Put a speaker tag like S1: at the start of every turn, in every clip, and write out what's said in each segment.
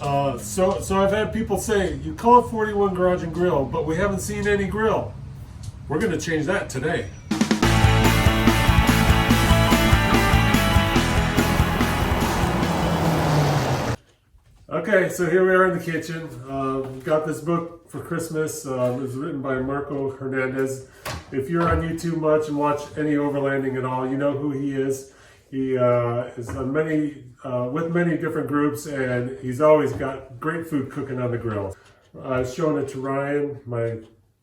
S1: So I've had people say, you call it 41 Garage and Grill, but we haven't seen any grill. We're going to change that today. Okay, so here we are in the kitchen. We've got this book for Christmas. It was written by Marco Hernandez. If you're on YouTube much and watch any overlanding at all, you know who he is. He is on with many different groups, and he's always got great food cooking on the grill. I've shown it to Ryan, my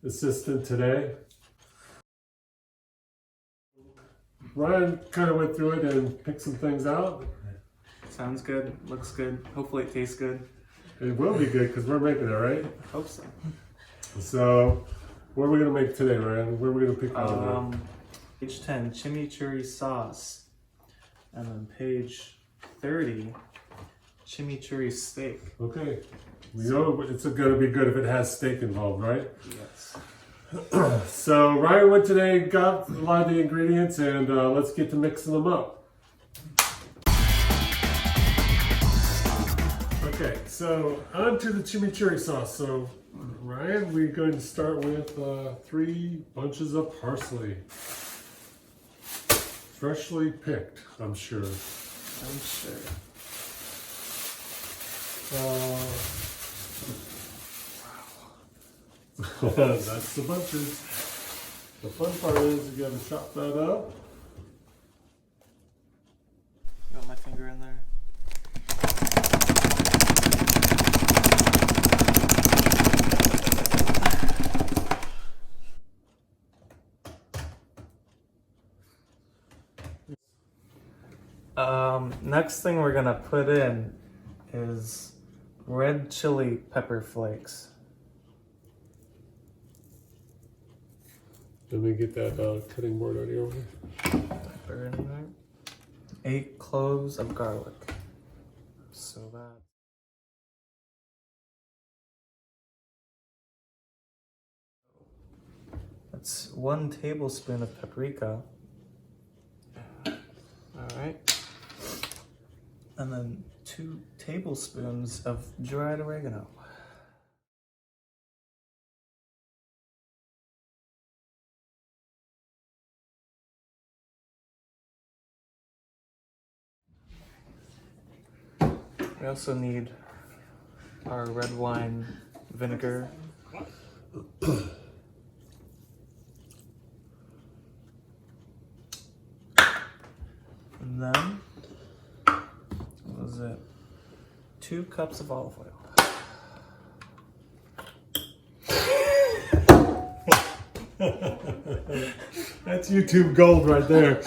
S1: assistant today. Ryan kind of went through it and picked some things out.
S2: Sounds good, looks good, hopefully it tastes good.
S1: It will be good because we're making it, right?
S2: Hope so.
S1: So, what are we going to make today, Ryan? What are we going to pick out?
S2: Page 10, chimichurri sauce. And then page 30, chimichurri steak.
S1: Okay. We know it's going to be good if it has steak involved, right?
S2: Yes.
S1: So, Ryan went today, got a lot of the ingredients, and let's get to mixing them up. Okay, so on to the chimichurri sauce. So, Ryan, we're going to start with 3 bunches of parsley. Freshly picked, I'm sure.
S2: I'm sure.
S1: Wow. That's the bunches. The fun part is you gotta chop that up.
S2: Got my finger in there. Next thing we're gonna put in is red chili pepper flakes.
S1: Let me get that cutting board ready over here.
S2: Pepper in there. 8 cloves of garlic. So that's 1 tablespoon of paprika. Alright. And then 2 tablespoons of dried oregano. We also need our red wine vinegar. And then, what was it? 2 cups of olive oil.
S1: That's YouTube gold right there.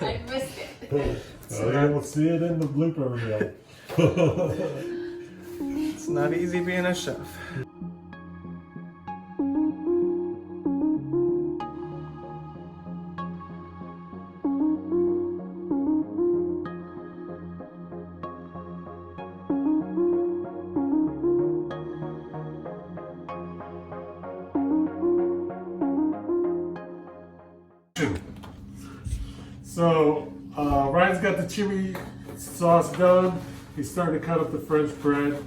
S3: I missed it.
S1: Okay, we'll see it in the blooper reel.
S2: It's not easy being a chef.
S1: So, Ryan's got the chili sauce done. He's starting to cut up the French bread.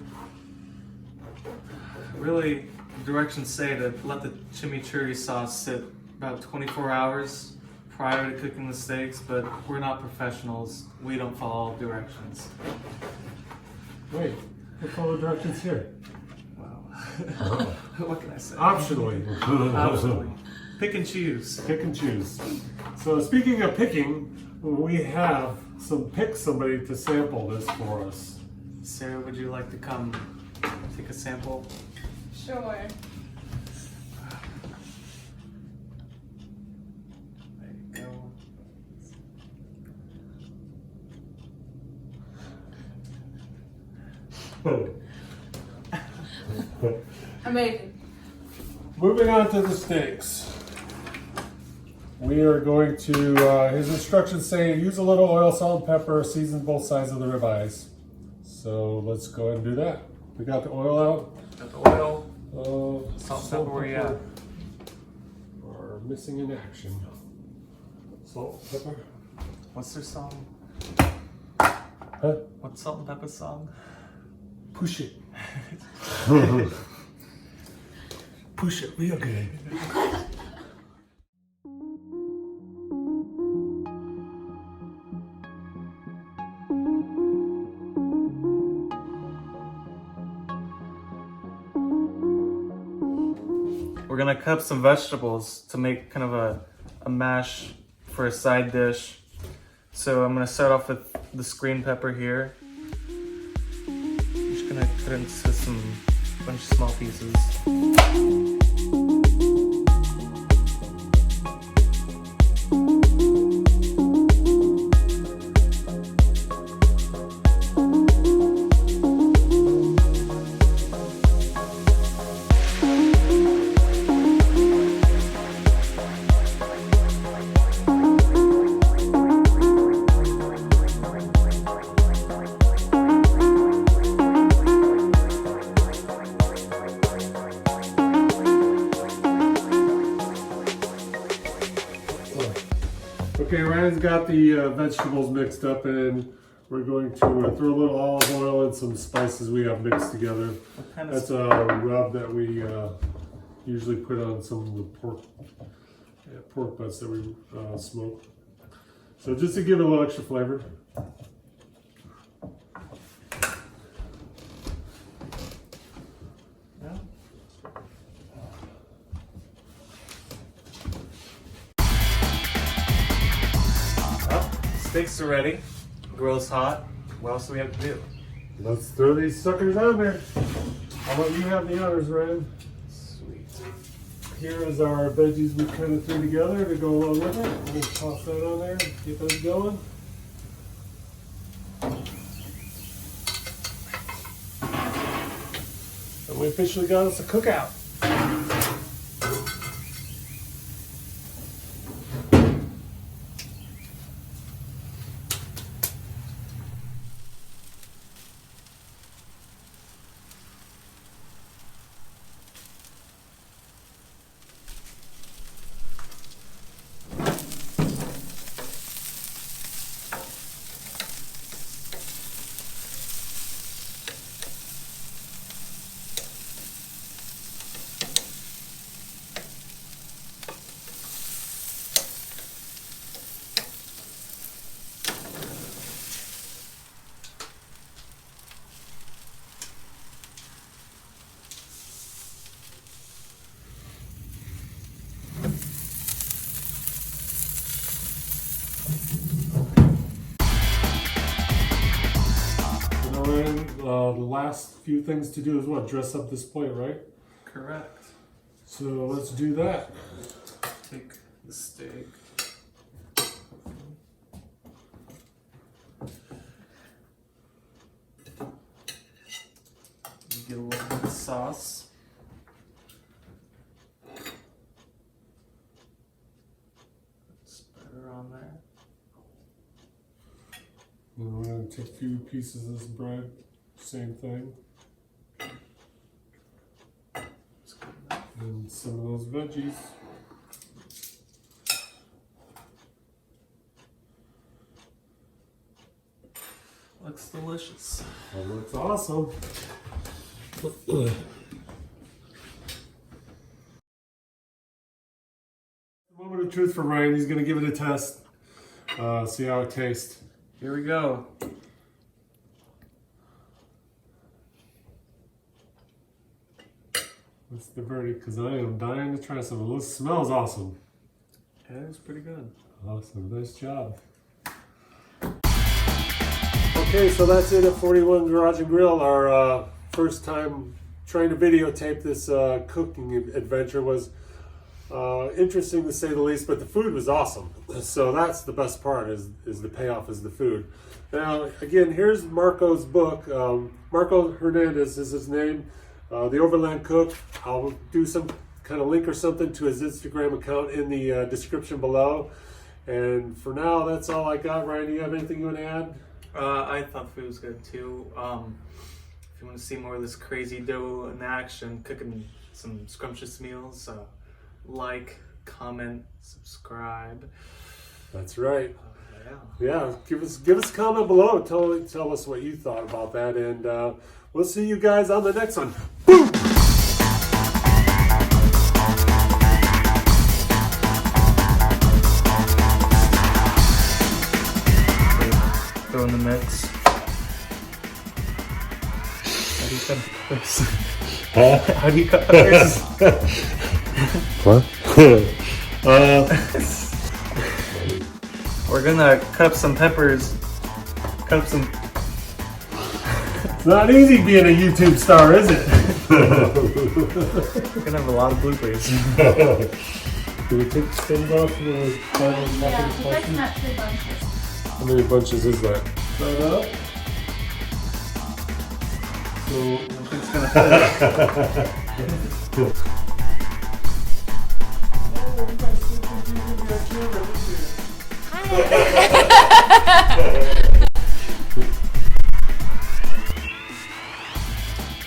S2: Really, directions say to let the chimichurri sauce sit about 24 hours prior to cooking the steaks, but we're not professionals. We don't follow directions.
S1: Wait, what's all the directions here?
S2: Wow. What can I say?
S1: Optionally.
S2: Absolutely. Pick and choose.
S1: Pick and choose. So speaking of picking, we have pick somebody to sample this for us.
S2: Sarah, would you like to come take a sample?
S3: Sure.
S2: There you go.
S3: Amazing.
S1: Moving on to the steaks. We are going to, his instructions say use a little oil, salt, and pepper, season both sides of the ribeyes. So let's go ahead and do that. We got the oil out.
S2: Got the oil.
S1: Salt,
S2: pepper, where you at?
S1: Are missing in action. Salt, pepper.
S2: What's their song?
S1: Huh?
S2: What salt and pepper song?
S1: Push it. Push it real good.
S2: We're gonna cut up some vegetables to make kind of a mash for a side dish. So I'm gonna start off with the green pepper here. I'm just gonna cut it into a bunch of small pieces.
S1: Okay, Ryan's got the vegetables mixed up, and we're going to throw a little olive oil and some spices we have mixed together. That's a rub that we usually put on some of the pork butts that we smoke. So just to give it a little extra flavor.
S2: Yeah. Steaks are ready. Grill's hot. What else do we have to do?
S1: Let's throw these suckers on there. I'll let you have the honors, Ryan.
S2: Sweet.
S1: Here is our veggies we kind of threw together to go along with it. We'll toss that on there, get those going. And we officially got us a cookout. The last few things to do is what? Dress up this plate, right?
S2: Correct.
S1: So let's do that.
S2: Take the steak. Get a little bit of sauce. Spread it on there.
S1: And we're going to take a few pieces of this bread, same thing. And some of those veggies.
S2: Looks delicious.
S1: That looks awesome. Moment of truth for Ryan. He's going to give it a test. See how it tastes.
S2: Here we go.
S1: What's the verdict? Because I am dying to try some of this. Smells awesome.
S2: Yeah, it's pretty good.
S1: Awesome. Nice job. Okay, so that's it at 41 Garage and Grill. Our first time trying to videotape this cooking adventure was interesting to say the least, but the food was awesome. So that's the best part, is the payoff is the food. Now, again, here's Marco's book. Marco Hernandez is his name. The Overland Cook. I'll do some kind of link or something to his Instagram account in the description below. And for now, that's all I got. Ryan, do you have anything you want to add?
S2: I thought food was good too. If you want to see more of this crazy dough in action, cooking some scrumptious meals, like, comment, subscribe.
S1: That's right. Yeah, give us a comment below. Tell us what you thought about that, and we'll see you guys on the next one. Boom!
S2: Throw in the mix. How do you cut peppers?
S1: Huh?
S2: How do you cut peppers?
S1: What?
S2: We're gonna cut up some peppers. Cut up some.
S1: It's not easy being a YouTube star, is it?
S2: We're gonna have a lot of bloopers.
S1: Do we take the skins off?
S3: Yeah, that's not 2 bunches.
S1: How many bunches is that? That up? So
S2: It's gonna fit.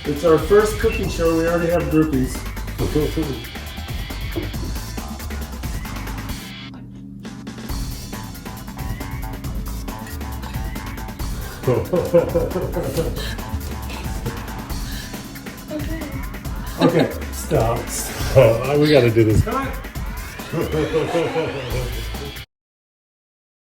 S1: It's our first cooking show. We already have groupies. Okay, stop. We gotta do this. Cut!